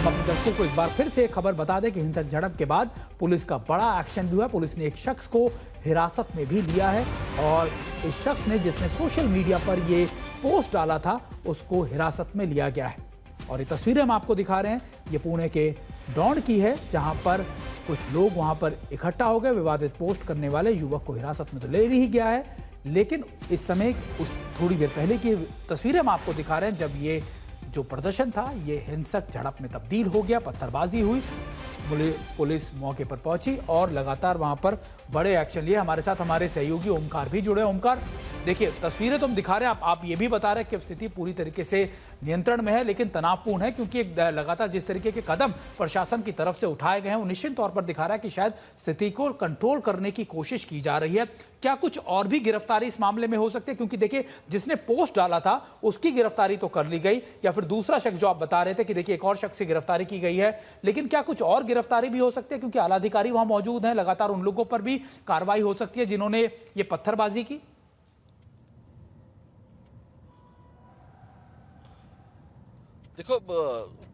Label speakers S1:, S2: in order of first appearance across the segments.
S1: अपने दर्शकों को एक बार फिर से खबर बता दें कि हिंसक झड़प के बाद पुलिस का बड़ा एक्शन भी हुआ। पुलिस ने एक शख्स को हिरासत में भी लिया है और इस शख्स ने, जिसने सोशल मीडिया पर ये पोस्ट डाला था, उसको हिरासत में लिया गया है। और ये तस्वीरें हम आपको दिखा रहे हैं, ये पुणे के डौंड की है, जहां पर कुछ लोग वहां पर इकट्ठा हो गए। विवादित पोस्ट करने वाले युवक को हिरासत में तो ले ही गया है, लेकिन इस समय थोड़ी देर पहले की तस्वीरें हम आपको दिखा रहे हैं, जब ये जो प्रदर्शन था ये हिंसक झड़प में तब्दील हो गया, पत्थरबाजी हुई। पुलिस मौके पर पहुंची और लगातार वहां पर बड़े एक्शन लिए। हमारे साथ हमारे सहयोगी ओमकार भी जुड़े। ओमकार, देखिए तस्वीरें तो हम दिखा रहे हैं, आप ये भी बता रहे हैं कि स्थिति पूरी तरीके से नियंत्रण में है, लेकिन तनावपूर्ण है, क्योंकि लगातार जिस तरीके के कदम प्रशासन की तरफ से उठाए गए हैं वो निश्चित तौर पर दिखा रहा है कि शायद स्थिति को कंट्रोल करने की कोशिश की जा रही है। क्या कुछ और भी गिरफ्तारी इस मामले में हो सकती है? क्योंकि देखिए, जिसने पोस्ट डाला था उसकी गिरफ्तारी तो कर ली गई, या फिर दूसरा शख्स जो आप बता रहे थे कि देखिए एक और शख्स की गिरफ्तारी की गई है, लेकिन क्या कुछ और गिरफ्तारी भी हो सकती है? क्योंकि आलाधिकारी वहां मौजूद हैं, लगातार उन लोगों पर भी कार्रवाई हो सकती है जिन्होंने ये पत्थरबाजी की।
S2: देखो,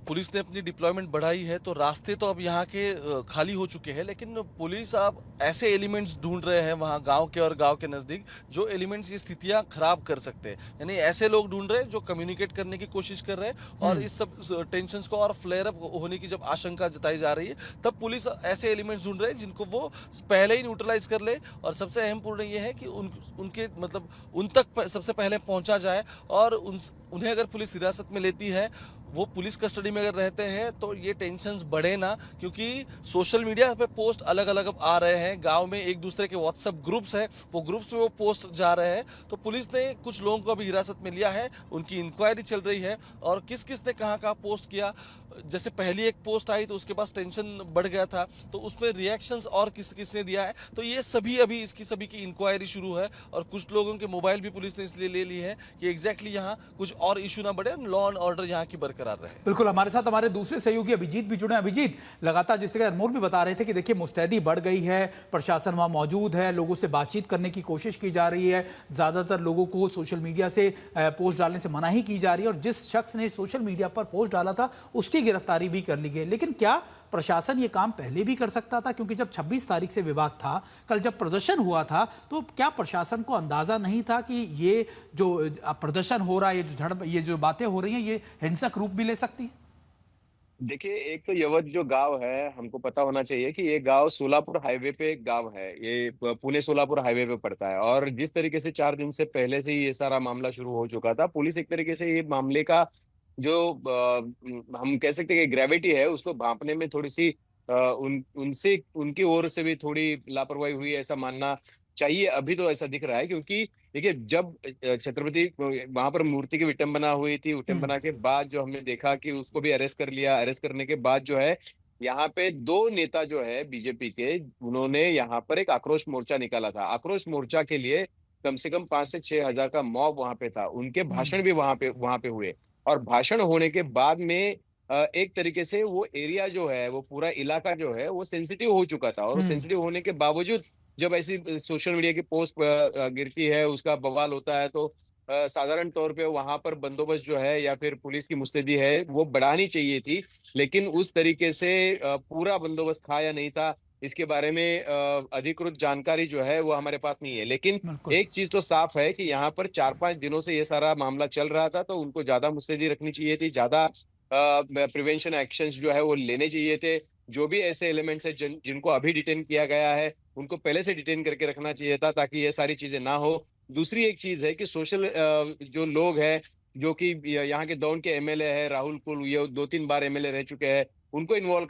S2: पुलिस ने अपनी डिप्लॉयमेंट बढ़ाई है तो रास्ते तो अब यहाँ के खाली हो चुके हैं, लेकिन पुलिस अब ऐसे एलिमेंट्स ढूंढ रहे हैं वहाँ गांव के और गांव के नज़दीक, जो एलिमेंट्स ये स्थितियाँ खराब कर सकते हैं। यानी ऐसे लोग ढूंढ रहे हैं जो कम्युनिकेट करने की कोशिश कर रहे हैं, और इस सब टेंशन को और फ्लेयर अप होने की जब आशंका जताई जा रही है, तब पुलिस ऐसे एलिमेंट्स ढूंढ रहे हैं जिनको वो पहले ही न्यूट्रलाइज कर ले। और सबसे अहम पूर्ण ये है कि उनके मतलब उन तक सबसे पहले पहुँचा जाए, और उन्हें अगर पुलिस हिरासत में लेती है, वो पुलिस कस्टडी में अगर रहते हैं, तो ये टेंशन्स बढ़े ना, क्योंकि सोशल मीडिया पे पोस्ट अलग अलग अब आ रहे हैं। गांव में एक दूसरे के व्हाट्सएप ग्रुप्स हैं, वो ग्रुप्स में वो पोस्ट जा रहे हैं। तो पुलिस ने कुछ लोगों को अभी हिरासत में लिया है, उनकी इंक्वायरी चल रही है, और किस किस ने कहाँ कहाँ पोस्ट किया। जैसे पहली एक पोस्ट आई तो उसके पास टेंशन बढ़ गया था, तो उसमें रिएक्शंस और किस किसने दिया है, तो ये सभी अभी इसकी सभी की इंक्वायरी शुरू है। और कुछ लोगों के मोबाइल भी पुलिस ने इसलिए ले ली है कि एग्जैक्टली यहाँ कुछ और इशू ना बढ़े, लॉ एंड ऑर्डर यहाँ की बरकरार रहे।
S1: बिल्कुल, हमारे साथ हमारे दूसरे सहयोगी अभिजीत भी जुड़े हैं। अभिजीत, लगातार जिस तरह अनमोल भी बता रहे थे कि देखिए मुस्तैदी बढ़ गई है, प्रशासन वहां मौजूद है, लोगों से बातचीत करने की कोशिश की जा रही है, ज्यादातर लोगों को सोशल मीडिया से पोस्ट डालने से मनाही की जा रही है, और जिस शख्स ने सोशल मीडिया पर पोस्ट डाला था उसकी गिरफ्तारी भी कर ली गई। लेकिन क्या प्रशासन ये काम पहले भी कर सकता था? क्योंकि जब 26 तारीख से विवाद था, कल जब प्रदर्शन हुआ था, तो क्या प्रशासन को अंदाजा नहीं था कि ये जो प्रदर्शन हो रहा है, ये जो बातें हो रही हैं, ये हिंसक रूप भी ले सकती है?
S3: देखिए, एक तो यवत जो गांव है, हमको पता होना चाहिए कि ये गांव सोलापुर हाईवे पे एक गांव है। ये पुणे सोलापुर हाईवे पे पड़ता है, और जिस तरीके से 4 दिन से पहले से ही ये सारा मामला शुरू हो चुका था, पुलिस एक तरीके से ये मामले का जो हम कह सकते हैं कि ग्रेविटी है, उसको भांपने में थोड़ी सी उनसे उनकी ओर से भी थोड़ी लापरवाही हुई, ऐसा मानना चाहिए। अभी तो ऐसा दिख रहा है, क्योंकि देखिए, जब छत्रपति वहां पर मूर्ति की विटंबना हुई थी, विटंबना के बाद जो हमने देखा कि उसको भी अरेस्ट कर लिया। अरेस्ट करने के बाद जो है, यहाँ पे 2 नेता जो है बीजेपी के, उन्होंने यहाँ पर एक आक्रोश मोर्चा निकाला था। आक्रोश मोर्चा के लिए कम से कम 5 से 6 हजार का मॉब वहां पे था। उनके भाषण भी वहां पे हुए, और भाषण होने के बाद में एक तरीके से वो एरिया जो है, वो पूरा इलाका जो है, वो सेंसिटिव हो चुका था। और सेंसिटिव होने के बावजूद जब ऐसी सोशल मीडिया की पोस्ट गिरती है, उसका बवाल होता है, तो साधारण तौर पे वहां पर बंदोबस्त जो है या फिर पुलिस की मुस्तैदी है, वो बढ़ानी चाहिए थी। लेकिन उस तरीके से पूरा बंदोबस्त था या नहीं था, इसके बारे में अधिकृत जानकारी जो है वो हमारे पास नहीं है। लेकिन
S1: बिल्कुल।
S3: एक चीज तो साफ है कि यहाँ पर 4-5 दिनों से ये सारा मामला चल रहा था, तो उनको ज्यादा मुस्तैदी रखनी चाहिए थी, ज्यादा प्रिवेंशन एक्शंस जो है वो लेने चाहिए थे। जो भी ऐसे एलिमेंट्स है जिनको अभी डिटेन किया गया है, उनको पहले से डिटेन करके रखना चाहिए था, ताकि ये सारी चीजें ना हो। दूसरी एक चीज है कि सोशल जो लोग हैं, जो कि यहाँ के दौंड के एमएलए है राहुल कुल, ये 2-3 बार एमएलए रह चुके हैं, उनको इन्वॉल्व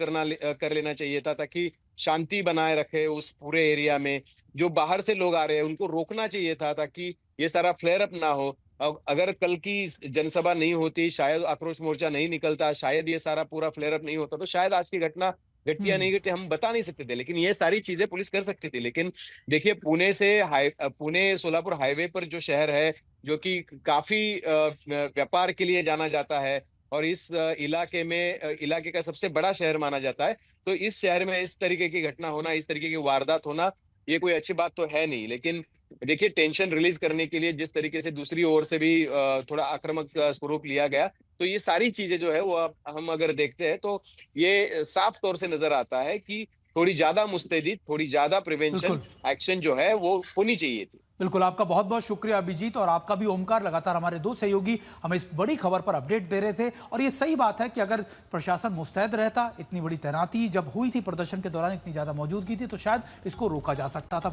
S3: कर लेना चाहिए था, ताकि शांति बनाए रखे उस पूरे एरिया में। जो बाहर से लोग आ रहे हैं उनको रोकना चाहिए था, ताकि ये सारा फ्लेयर अप ना हो। अब अगर कल की जनसभा नहीं होती, शायद आक्रोश मोर्चा नहीं निकलता, शायद ये सारा पूरा फ्लेयर अप नहीं होता, तो शायद आज की घटना घटती या नहीं घटती हम बता नहीं सकते थे। लेकिन ये सारी चीजें पुलिस कर सकती थी। लेकिन देखिए, पुणे सोलापुर हाईवे पर जो शहर है, जो कि काफी व्यापार के लिए जाना जाता है, और इस इलाके का सबसे बड़ा शहर माना जाता है, तो इस शहर में इस तरीके की घटना होना, इस तरीके की वारदात होना, ये कोई अच्छी बात तो है नहीं। लेकिन देखिए, टेंशन रिलीज करने के लिए जिस तरीके से दूसरी ओर से भी थोड़ा आक्रामक स्वरूप लिया गया, तो ये सारी चीजें जो है वो हम अगर देखते हैं तो ये साफ तौर से नजर आता है कि थोड़ी ज्यादा मुस्तैदी, थोड़ी ज्यादा प्रिवेंशन
S1: बिल्कुल।
S3: एक्शन जो है वो होनी चाहिए थी।
S1: बिल्कुल, आपका बहुत बहुत शुक्रिया अभिजीत, और आपका भी ओमकार। लगातार हमारे दो सहयोगी हमें इस बड़ी खबर पर अपडेट दे रहे थे, और ये सही बात है कि अगर प्रशासन मुस्तैद रहता, इतनी बड़ी तैनाती जब हुई थी प्रदर्शन के दौरान, इतनी ज्यादा मौजूदगी थी, तो शायद इसको रोका जा सकता था।